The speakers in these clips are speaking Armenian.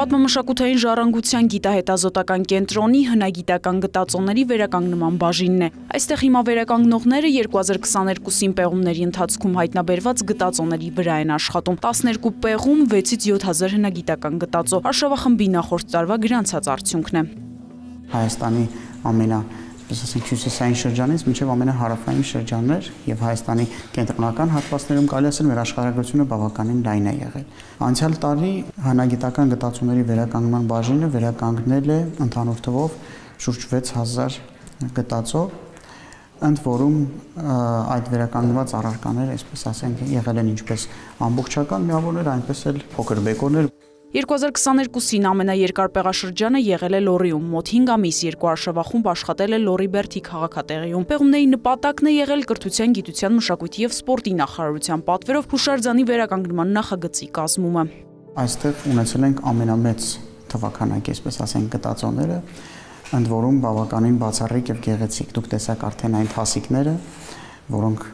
Պատմամշակութային ժառանգության գիտահետազոտական կենտրոնի հնագիտական գտածոների վերականգնման բաժինն է։ Այստեղ հիմա վերականգնողները 2022-ին պեղումների ընթացքում հայտնաբերված գտածոների վրա են աշխատում։ 12 պեղում 6-ից 7000 հնագիտական գտածո արշավախմբի նախորդ տարվա գրանցած արդյունքն է։ Հայաստանի հյուսիսային շրջանից մինչև ամենահարավային շրջաններ եւ Հայաստանի կենտրոնական հատվածներում կարելի է ասել մեր աշխարհագրությունը բավականին լայն է եղել։ Անցյալ տարի հնագիտական գտածոների վերականգնման բաժինը վերականգնել է ընդհանուր թվով շուրջ 6000 գտածո, ընդ որում այդ վերականգնված առարկաները, այսպես ասենք, եղել են ինչպես ամբողջական միավորներ, այնպես էլ փոքր բեկորներ։ 2022-ին ամենաերկար պեղաշրջանը եղել է Լոռիում, մոտ 5 ամիս երկու արշավախումբ աշխատել է Լոռի Բերդի քաղաքատեղիում։ Պեղումների նպատակն է եղել կրթության, գիտության, մշակույթի եւ սպորտի նախարարության պատվերով հուշարձանի վերականգնման նախագծի կազմումը։ Այստեղ ունեցել ենք ամենամեծ թվականակի, այսպես ասենք, գտածոները, ընդ որում բավականին բացառիկ եւ գեղեցիկ։ Դուք տեսաք արդեն այն թասիկները, որոնք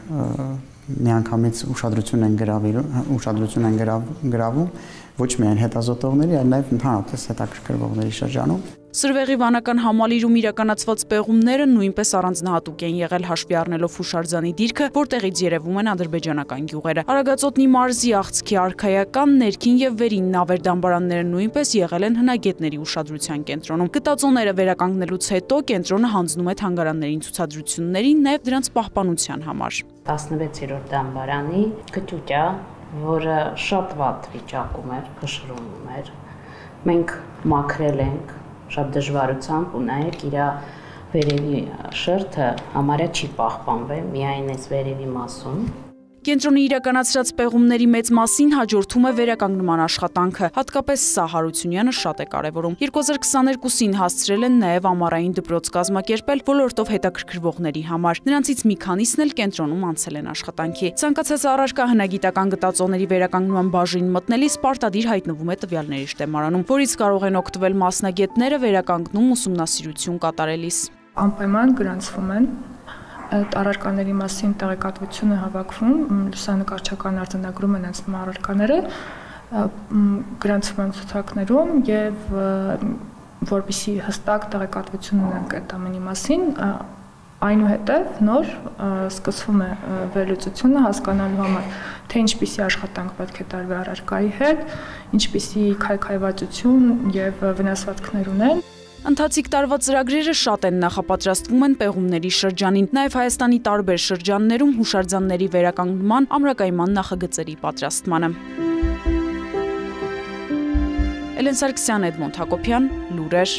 միանգամից ուշադրություն են գրավում ոչ միայն հետազոտողների, այլ նաև ընդհանրապես հետաքրքրվողների շրջանում։ Սրվեղի վանական համալիրում իրականացված պեղումները նույնպես առանձնահատուկ են եղել հաշվի առնելով հուշարձանի դիրքը, որտեղից երևում են ադրբեջանական գյուղերը։ Արագածոտնի մարզի աղցքի արքայական, ներքին եւ վերին նավեր դամբարանները նույնպես եղել են հնագետների ուշադրության կենտրոնում։ Գտածոները վերականգնելուց հետո կենտրոնը հանձնում է թանգարաններին ցուցադրությունների, նաև դրանց պահպանության համար։ 16-րդ դամբարանի գճուճա, որը շատ վատ վիճակում էր, փշրում էր։ Մենք մաքրել ենք շատ դժվարությամբ ու նայեք իր վերևի շերտը համարյա չի պահպանվել, միայն այս վերևի մասում։ Կենտրոնի իրականացրած պեղումների մեծ մասին հաջորդում է վերականգնման աշխատանքը, հատկապես սա Հարությունյանը շատ է կարևորում։ 2022-ին հասցրել են նաև ամառային դպրոց կազմակերպել ոլորտով հետաքրքրվողների համար։ Նրանցից մի քանիսն էլ կենտրոնում անցել են աշխատանքի։ Ցանկացած առարկա հնագիտական գտածոների վերականգնման բաժին մտնելիս պարտադիր հայտնվում է տվյալների շտեմարանում, որից կարող են օգտվել մասնագետները վերականգնում ուսումնասիրություն կատարելիս։ Անպայման գրանցվում են առարկաների մասին տեղեկատվությունը հավաքվում, լուսանկարչական արձանագրում են անցնում առարկաները, գրանցվում են ցուցակներում եւ որպեսզի հստակ տեղեկատվություն ունենք այդ ամենի մասին, այնուհետև նոր սկսվում է վերլուծությունը հասկանալու համար, թե ինչպիսի աշխատանք պետք է տարվի առարկայի հետ, ինչպիսի քայքայվածություն եւ վնասվածքներ ունեն։ Ընթացիկ տարվա ծրագրերը շատ են նախապատրաստվում են պեղումների շրջանին, նաև Հայաստանի տարբեր շրջաններում հուշարձանների վերականգնման ամրակայման նախագծերի պատրաստմանը։ Էլեն Սարգսյան, Էդմոնդ Հակոբյան, լուրեր։